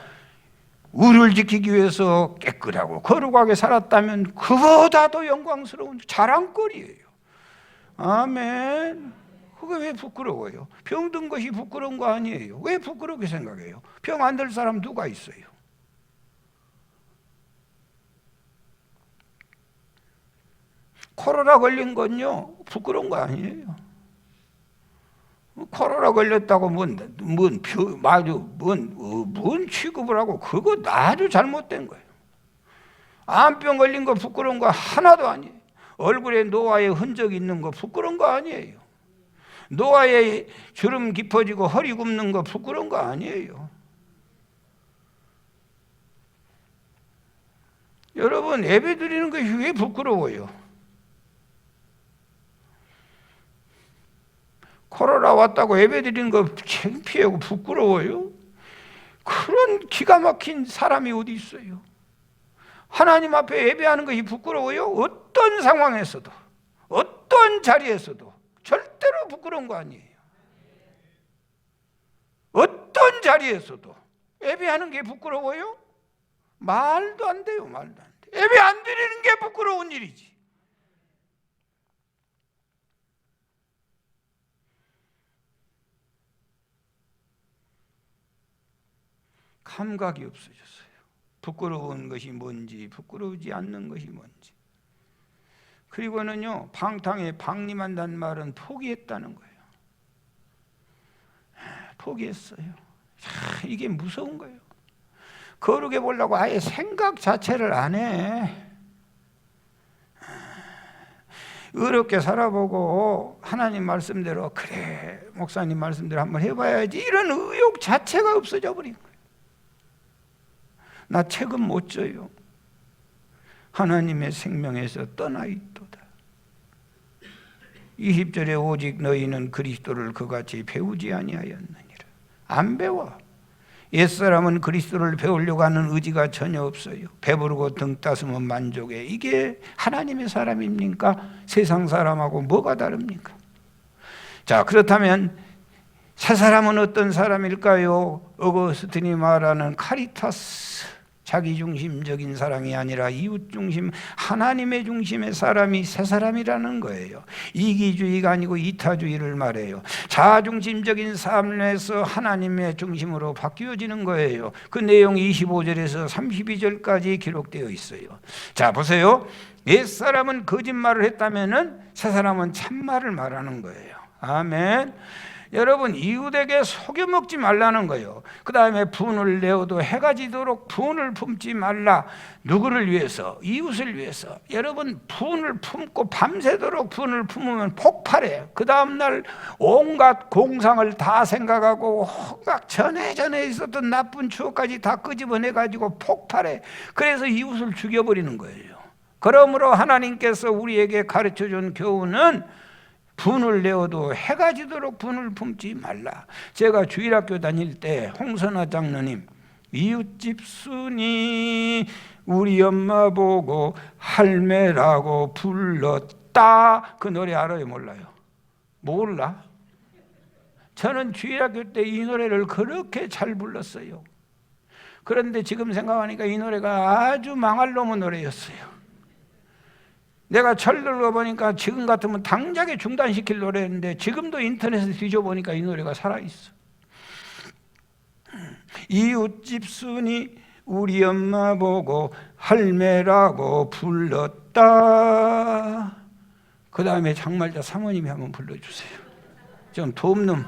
의를 지키기 위해서 깨끗하고 거룩하게 살았다면 그보다 더 영광스러운 자랑거리예요. 아멘. 그게 왜 부끄러워요? 병든 것이 부끄러운 거 아니에요. 왜 부끄럽게 생각해요? 병 안 들 사람 누가 있어요? 코로나 걸린 건요 부끄러운 거 아니에요. 코로나 걸렸다고 뭔 취급을 하고, 그거 아주 잘못된 거예요. 암병 걸린 거 부끄러운 거 하나도 아니에요. 얼굴에 노화의 흔적이 있는 거 부끄러운 거 아니에요. 노화에 주름 깊어지고 허리 굽는 거 부끄러운 거 아니에요. 여러분, 예배 드리는 것이 왜 부끄러워요? 코로나 왔다고 예배 드리는 거 창피하고 부끄러워요? 그런 기가 막힌 사람이 어디 있어요? 하나님 앞에 예배하는 것이 부끄러워요? 어떤 상황에서도, 어떤 자리에서도 절대로 부끄러운 거 아니에요. 어떤 자리에서도 예배하는 게 부끄러워요? 말도 안 돼요. 말도 안 돼. 예배 안 드리는 게 부끄러운 일이지. 감각이 없어졌어요. 부끄러운 것이 뭔지, 부끄러우지 않는 것이 뭔지. 그리고는요, 방탕에 방림한다는 말은 포기했다는 거예요. 포기했어요. 이게 무서운 거예요. 거룩해 보려고 아예 생각 자체를 안 해. 의롭게 살아보고 하나님 말씀대로, 그래 목사님 말씀대로 한번 해봐야지, 이런 의욕 자체가 없어져 버린 거예요. 나 책임 못 져요. 하나님의 생명에서 떠나 있도다. 20절에 오직 너희는 그리스도를 그같이 배우지 아니하였느니라. 안 배워. 옛사람은 그리스도를 배우려고 하는 의지가 전혀 없어요. 배부르고 등 따스면 만족해. 이게 하나님의 사람입니까? 세상 사람하고 뭐가 다릅니까? 자, 그렇다면 새 사람은 어떤 사람일까요? 어거스틴이 말하는 카리타스, 자기중심적인 사랑이 아니라 이웃중심, 하나님의 중심의 사람이 새 사람이라는 거예요. 이기주의가 아니고 이타주의를 말해요. 자아중심적인 삶에서 하나님의 중심으로 바뀌어지는 거예요. 그 내용이 25절에서 32절까지 기록되어 있어요. 자, 보세요. 옛사람은 거짓말을 했다면은 새 사람은 참말을 말하는 거예요. 아멘. 여러분, 이웃에게 속여 먹지 말라는 거예요. 그 다음에 분을 내어도 해가 지도록 분을 품지 말라. 누구를 위해서? 이웃을 위해서. 여러분, 분을 품고 밤새도록 분을 품으면 폭발해요. 그 다음날 온갖 공상을 다 생각하고 온갖 전에 있었던 나쁜 추억까지 다 끄집어내가지고 폭발해. 그래서 이웃을 죽여버리는 거예요. 그러므로 하나님께서 우리에게 가르쳐준 교훈은 분을 내어도 해가 지도록 분을 품지 말라. 제가 주일학교 다닐 때 홍선아 장로님, 이웃집 순이 우리 엄마 보고 할매라고 불렀다. 그 노래 알아요? 몰라요? 몰라? 저는 주일학교 때 이 노래를 그렇게 잘 불렀어요. 그런데 지금 생각하니까 이 노래가 아주 망할 놈의 노래였어요. 내가 철들어 보니까 지금 같으면 당장에 중단시킬 노래인데 지금도 인터넷에 뒤져보니까 이 노래가 살아있어. 이웃집 순이 우리 엄마 보고 할매라고 불렀다. 그 다음에 장말자 사모님이 한번 불러주세요. 좀 돕는.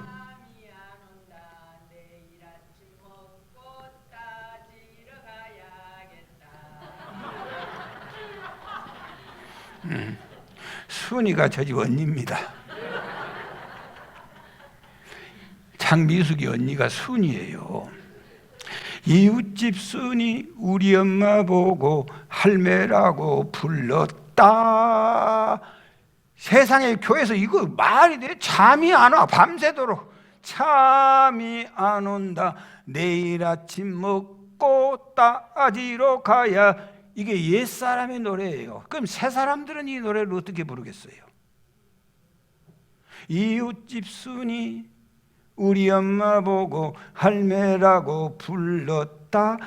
순이가 저 집 언니입니다. 장미숙이 언니가 순이에요. 이웃집 순이 우리 엄마 보고 할매라고 불렀다. 세상에 교회에서 이거 말이 돼? 잠이 안 와. 밤새도록 잠이 안 온다. 내일 아침 먹고 따지러 가야. 이게 옛사람의 노래예요. 그럼 새 사람들은 이 노래를 어떻게 부르겠어요? 이웃집 순이 우리 엄마 보고 할매라고 불렀다.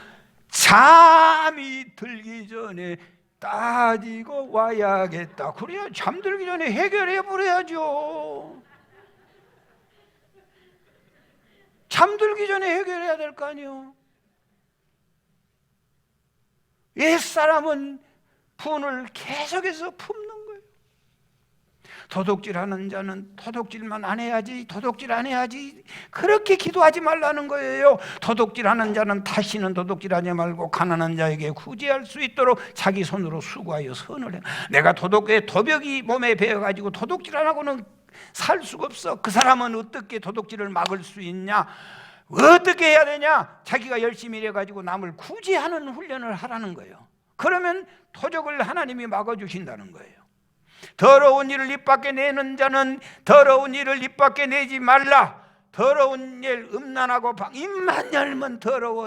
잠이 들기 전에 따지고 와야겠다. 그래야 잠들기 전에 해결해 버려야죠. 잠들기 전에 해결해야 될 거 아니에요. 옛사람은 분을 계속해서 품는 거예요. 도둑질하는 자는 도둑질만 안 해야지, 도둑질 안 해야지, 그렇게 기도하지 말라는 거예요. 도둑질하는 자는 다시는 도둑질하지 말고 가난한 자에게 구제할 수 있도록 자기 손으로 수고하여 선을 해. 내가 도벽이 몸에 배어가지고 도둑질 안 하고는 살 수가 없어. 그 사람은 어떻게 도둑질을 막을 수 있냐? 어떻게 해야 되냐? 자기가 열심히 일해가지고 남을 구제하는 훈련을 하라는 거예요. 그러면 도적을 하나님이 막아주신다는 거예요. 더러운 일을 입 밖에 내는 자는 더러운 일을 입 밖에 내지 말라. 더러운 일, 음란하고 입만 열면 더러워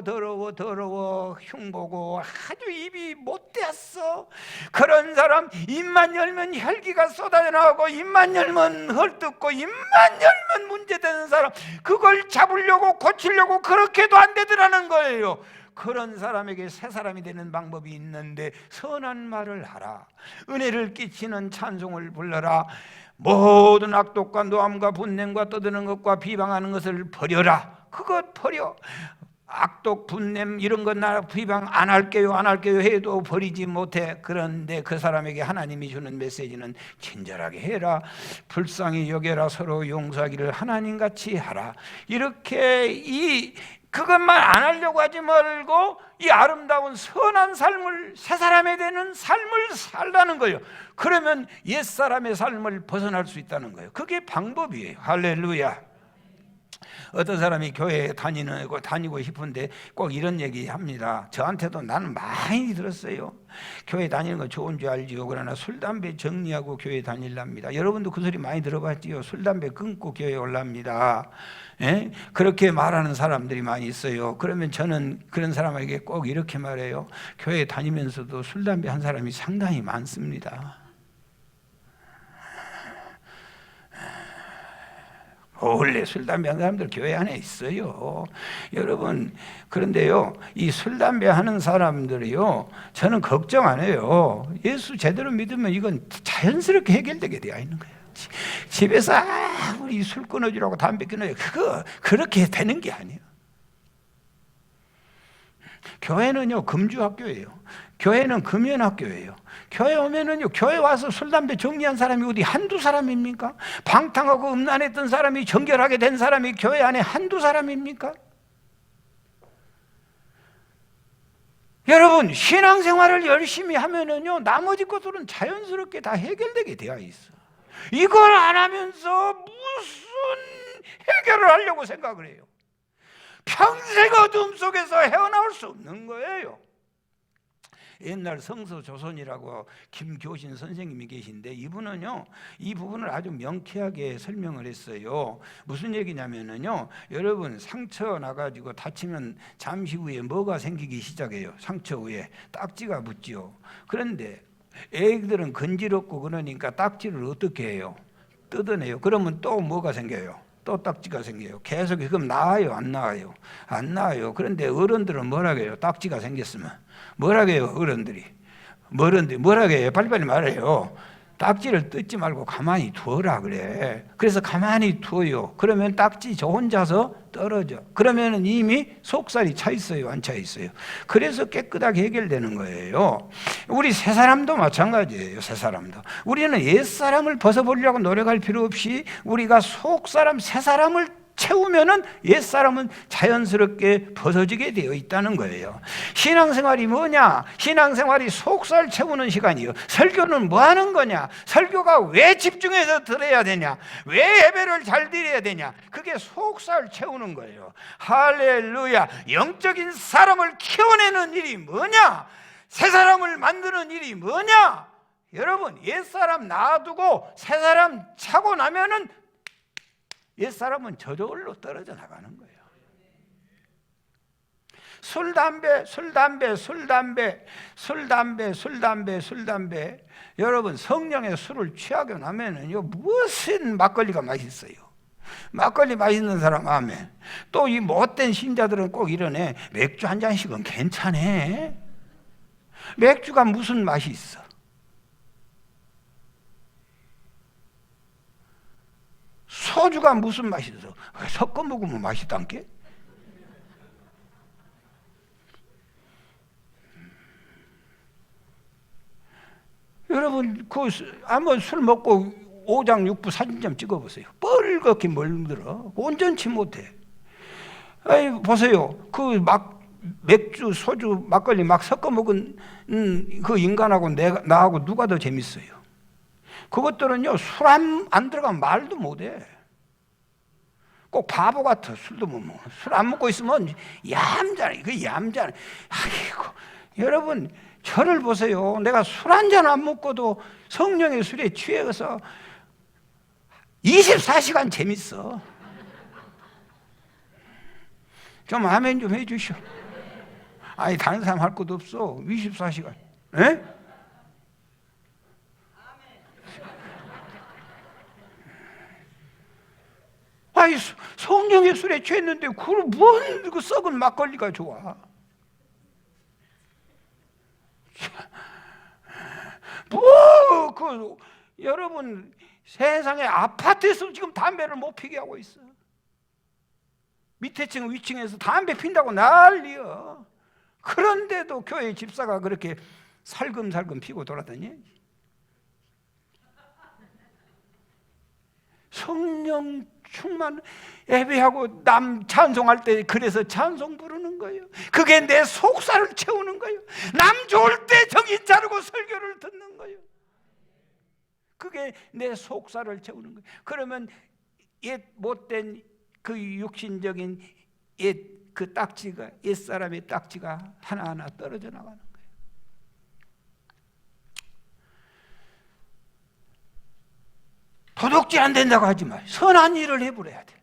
흉보고 아주 입이 못되었어. 그런 사람 입만 열면 혈기가 쏟아져 나오고 입만 열면 헐뜯고 입만 열면 문제되는 사람, 그걸 잡으려고 고치려고 그렇게도 안 되더라는 거예요. 그런 사람에게 새 사람이 되는 방법이 있는데 선한 말을 하라. 은혜를 끼치는 찬송을 불러라. 모든 악독과 노함과 분냄과 떠드는 것과 비방하는 것을 버려라. 그것 버려. 악독, 분냄 이런 건 나 비방 안 할게요 해도 버리지 못해. 그런데 그 사람에게 하나님이 주는 메시지는 친절하게 해라. 불쌍히 여겨라. 서로 용서하기를 하나님같이 하라. 이렇게 그것만 안 하려고 하지 말고 이 아름다운 선한 삶을, 새 사람에 되는 삶을 살라는 거예요. 그러면 옛사람의 삶을 벗어날 수 있다는 거예요. 그게 방법이에요. 할렐루야. 어떤 사람이 교회에 다니고 싶은데 꼭 이런 얘기 합니다. 저한테도 나는 많이 들었어요. 교회 다니는 거 좋은 줄 알지요. 그러나 술, 담배 정리하고 교회 다닐랍니다. 여러분도 그 소리 많이 들어봤지요. 술, 담배 끊고 교회 올랍니다. 예? 그렇게 말하는 사람들이 많이 있어요. 그러면 저는 그런 사람에게 꼭 이렇게 말해요. 교회 다니면서도 술, 담배 한 사람이 상당히 많습니다. 원래 술, 담배 하는 사람들 교회 안에 있어요. 여러분, 그런데요, 이 술, 담배 하는 사람들이요, 저는 걱정 안 해요. 예수 제대로 믿으면 이건 자연스럽게 해결되게 되어 있는 거예요. 집에서 우리 술 끊어주라고 담배 끊어요. 그렇게 되는 게 아니에요. 교회는요, 금주학교예요. 교회는 금연학교예요. 교회 오면은요, 교회 와서 술, 담배 정리한 사람이 어디 한두 사람입니까? 방탕하고 음란했던 사람이 정결하게 된 사람이 교회 안에 한두 사람입니까? 여러분, 신앙생활을 열심히 하면은요, 나머지 것들은 자연스럽게 다 해결되게 되어 있어. 이걸 안 하면서 무슨 해결을 하려고 생각을 해요? 평생 어둠 속에서 헤어나올 수 없는 거예요. 옛날 성서조선이라고 김교신 선생님이 계신데 이분은요, 이 부분을 아주 명쾌하게 설명을 했어요. 무슨 얘기냐면은요, 여러분 상처 나가지고 다치면 잠시 후에 뭐가 생기기 시작해요? 상처 후에 딱지가 붙지요. 그런데 애기들은 건지럽고 그러니까 딱지를 어떻게 해요? 뜯어내요. 그러면 또 뭐가 생겨요? 또 딱지가 생겨요. 계속. 그럼 나아요? 안 나아요? 안 나아요. 그런데 어른들은 뭐라고 해요? 딱지가 생겼으면 뭐라고 해요? 어른들이 뭐라고 해요? 빨리빨리 말해요. 딱지를 뜯지 말고 가만히 두어라 그래. 그래서 가만히 두어요. 그러면 딱지 저 혼자서 떨어져. 그러면 이미 속살이 차 있어요? 안 차 있어요? 그래서 깨끗하게 해결되는 거예요. 우리 새 사람도 마찬가지예요. 새 사람도. 우리는 옛 사람을 벗어버리려고 노력할 필요 없이 우리가 속 사람, 새 사람을 채우면은 옛 사람은 자연스럽게 벗어지게 되어 있다는 거예요. 신앙생활이 뭐냐? 신앙생활이 속살 채우는 시간이요. 설교는 뭐 하는 거냐? 설교가 왜 집중해서 들어야 되냐? 왜 예배를 잘 드려야 되냐? 그게 속살 채우는 거예요. 할렐루야. 영적인 사람을 키워내는 일이 뭐냐? 새 사람을 만드는 일이 뭐냐? 여러분, 옛 사람 놔두고 새 사람 차고 나면은 옛사람은 저절로 떨어져 나가는 거예요. 술, 담배. 여러분, 성령의 술을 취하게 나면은요, 무슨 막걸리가 맛있어요. 막걸리 맛있는 사람 아멘. 또 이 못된 신자들은 꼭 이러네. 맥주 한 잔씩은 괜찮네. 맥주가 무슨 맛이 있어? 소주가 무슨 맛이 있어? 섞어 먹으면 맛있단 게? 여러분, 한번 술 먹고 5장 6부 사진 좀 찍어보세요. 뻘겋게 물들어. 온전치 못해. 아이, 보세요. 맥주, 소주, 막걸리 막 섞어 먹은 그 인간하고 나하고 누가 더 재밌어요? 그것들은요, 술 안 들어가면 말도 못해. 꼭 바보 같아. 술도 못 먹어. 술 안 먹고 있으면 얌전해. 얌전해. 아이고, 여러분, 저를 보세요. 내가 술 한 잔 안 먹고도 성령의 술에 취해서 24시간 재밌어. 좀 아멘 좀 해주시오. 아니, 다른 사람 할 것도 없어. 24시간. 에? 아이, 성령의 술에 취했는데 그걸 뭔 그 썩은 막걸리가 좋아? 여러분, 세상에 아파트에서 지금 담배를 못 피게 하고 있어. 밑에 층 위층에서 담배 핀다고 난리야. 그런데도 교회 집사가 그렇게 살금살금 피고 돌아다니? 성령 충만 예배하고 남 찬송할 때 그래서 찬송 부르는 거예요. 그게 내 속살을 채우는 거예요. 남 좋을 때 정신 차리고 설교를 듣는 거예요. 그게 내 속살을 채우는 거예요. 그러면 옛 못된 그 육신적인 그 딱지가, 옛사람의 딱지가 하나하나 떨어져 나가는 거예요. 도둑질 안 된다고 하지 마요. 선한 일을 해버려야 돼.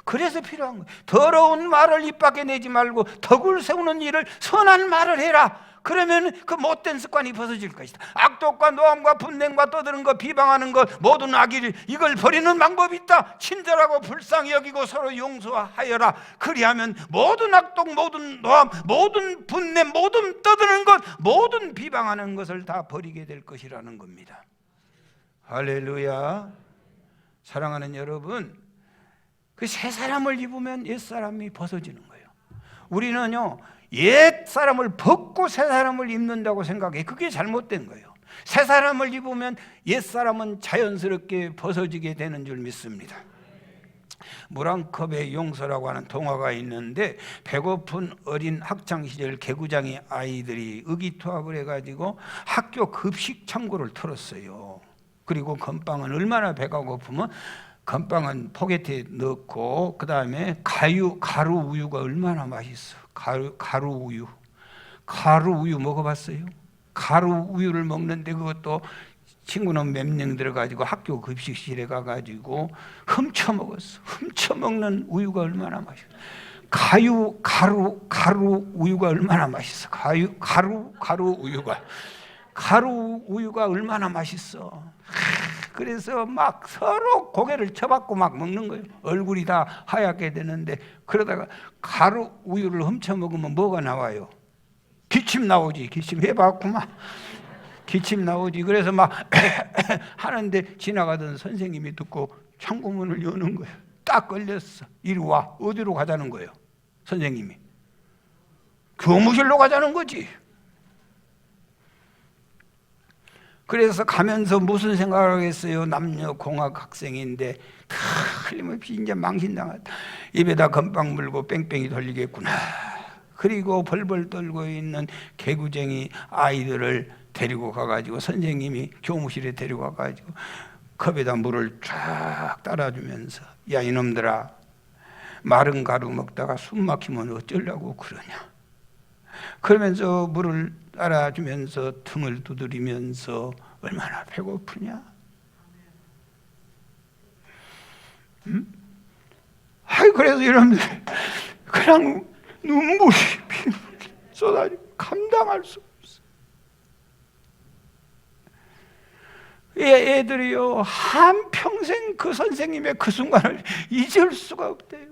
그래서 필요한 거예요. 더러운 말을 입 밖에 내지 말고 덕을 세우는 일을, 선한 말을 해라. 그러면 그 못된 습관이 벗어질 것이다. 악독과 노함과 분냄과 떠드는 것, 비방하는 것, 모든 악일, 이걸 버리는 방법이 있다. 친절하고 불쌍히 여기고 서로 용서하여라. 그리하면 모든 악독, 모든 노함, 모든 분냄, 모든 떠드는 것, 모든 비방하는 것을 다 버리게 될 것이라는 겁니다. 할렐루야. 사랑하는 여러분, 그 새 사람을 입으면 옛 사람이 벗어지는 거예요. 우리는요, 옛 사람을 벗고 새 사람을 입는다고 생각해. 그게 잘못된 거예요. 새 사람을 입으면 옛 사람은 자연스럽게 벗어지게 되는 줄 믿습니다. 물 한 컵의 용서라고 하는 동화가 있는데, 배고픈 어린 학창시절 개구장이 아이들이 의기투합을 해가지고 학교 급식 창고를 털었어요. 그리고 건빵은 얼마나 배가 고프면 건빵은 포개트에 넣고, 그 다음에 가루 우유가 얼마나 맛있어. 가루 우유 먹어봤어요? 가루 우유를 먹는데 그것도 친구는 몇 명 들어가지고 학교 급식실에 가가지고 훔쳐 먹었어. 훔쳐 먹는 우유가 얼마나 맛있어. 가루 우유가 얼마나 맛있어. 가루 우유가 얼마나 맛있어. 그래서 막 서로 고개를 쳐박고 막 먹는 거예요. 얼굴이 다 하얗게 되는데, 그러다가 가루 우유를 훔쳐 먹으면 뭐가 나와요? 기침 나오지. 기침 해봤구만. 기침 나오지. 그래서 막 하는데 지나가던 선생님이 듣고 창고문을 여는 거예요. 딱 걸렸어. 이리 와. 어디로 가자는 거예요? 선생님이. 교무실로 가자는 거지. 그래서 가면서 무슨 생각을 하겠어요? 남녀공학 학생인데 틀림없이 이제 망신당했다. 입에다 건빵 물고 뺑뺑이 돌리겠구나. 그리고 벌벌 떨고 있는 개구쟁이 아이들을 데리고 가가지고, 선생님이 교무실에 데리고 가가지고 컵에다 물을 쫙 따라주면서, 야 이놈들아, 마른 가루 먹다가 숨 막히면 어쩌려고 그러냐. 그러면서 물을 따라주면서 등을 두드리면서 얼마나 배고프냐. 그래서 여러분들 그냥 눈물이 쏟아지고 감당할 수 없어. 애들이요, 한평생 그 선생님의 그 순간을 잊을 수가 없대요.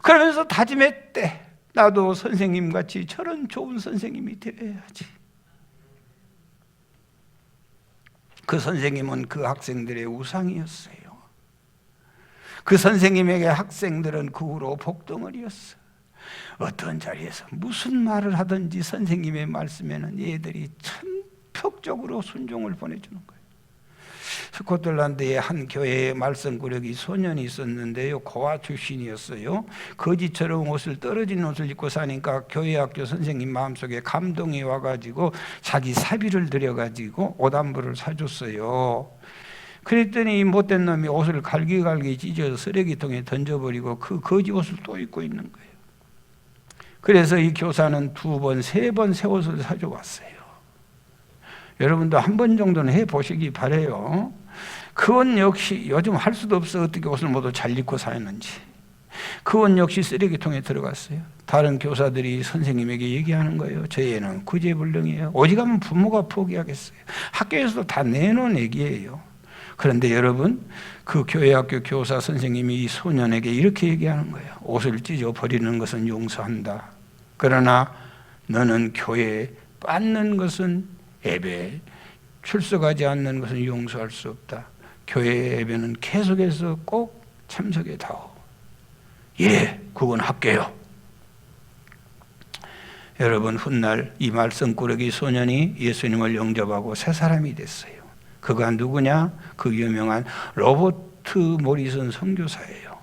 그러면서 다짐했대. 나도 선생님같이 저런 좋은 선생님이 되어야지. 그 선생님은 그 학생들의 우상이었어요. 그 선생님에게 학생들은 그 후로 복덩어리였어. 어떤 자리에서 무슨 말을 하든지 선생님의 말씀에는 얘들이 천폭적으로 순종을 보내주는 거예요. 스코틀랜드의 한 교회에 말썽꾸러기 소년이 있었는데요, 고아 출신이었어요. 거지처럼 떨어진 옷을 입고 사니까 교회 학교 선생님 마음속에 감동이 와가지고 자기 사비를 들여가지고 옷 한 벌을 사줬어요. 그랬더니 못된 놈이 옷을 갈기갈기 찢어서 쓰레기통에 던져버리고 그 거지 옷을 또 입고 있는 거예요. 그래서 이 교사는 2번, 3번 새 옷을 사줘왔어요. 여러분도 한 번 정도는 해보시기 바래요. 그 옷 역시 요즘 할 수도 없어. 어떻게 옷을 모두 잘 입고 사는지. 그 옷 역시 쓰레기통에 들어갔어요. 다른 교사들이 선생님에게 얘기하는 거예요. 저 애는 구제불능이에요. 오직하면 부모가 포기하겠어요. 학교에서도 다 내놓은 얘기예요. 그런데 여러분, 그 교회 학교 교사 선생님이 이 소년에게 이렇게 얘기하는 거예요. 옷을 찢어 버리는 것은 용서한다. 그러나 너는 교회에 빠는 것은, 예배 출석하지 않는 것은 용서할 수 없다. 교회 예배는 계속해서 꼭 참석해 다오. 예, 그건 할게요. 여러분, 훗날 이 말썽꾸러기 소년이 예수님을 영접하고 새 사람이 됐어요. 그가 누구냐? 그 유명한 로버트 모리슨 선교사예요.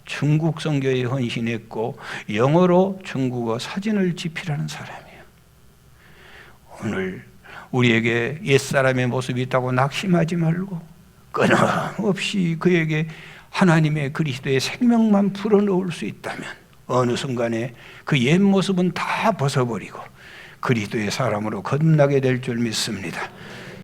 중국 선교에 헌신했고 영어로 중국어 사진을 집필하는 사람이에요. 오늘 우리에게 옛사람의 모습이 있다고 낙심하지 말고 끊임없이 그에게 하나님의 그리스도의 생명만 풀어놓을 수 있다면 어느 순간에 그 옛 모습은 다 벗어버리고 그리스도의 사람으로 거듭나게 될 줄 믿습니다.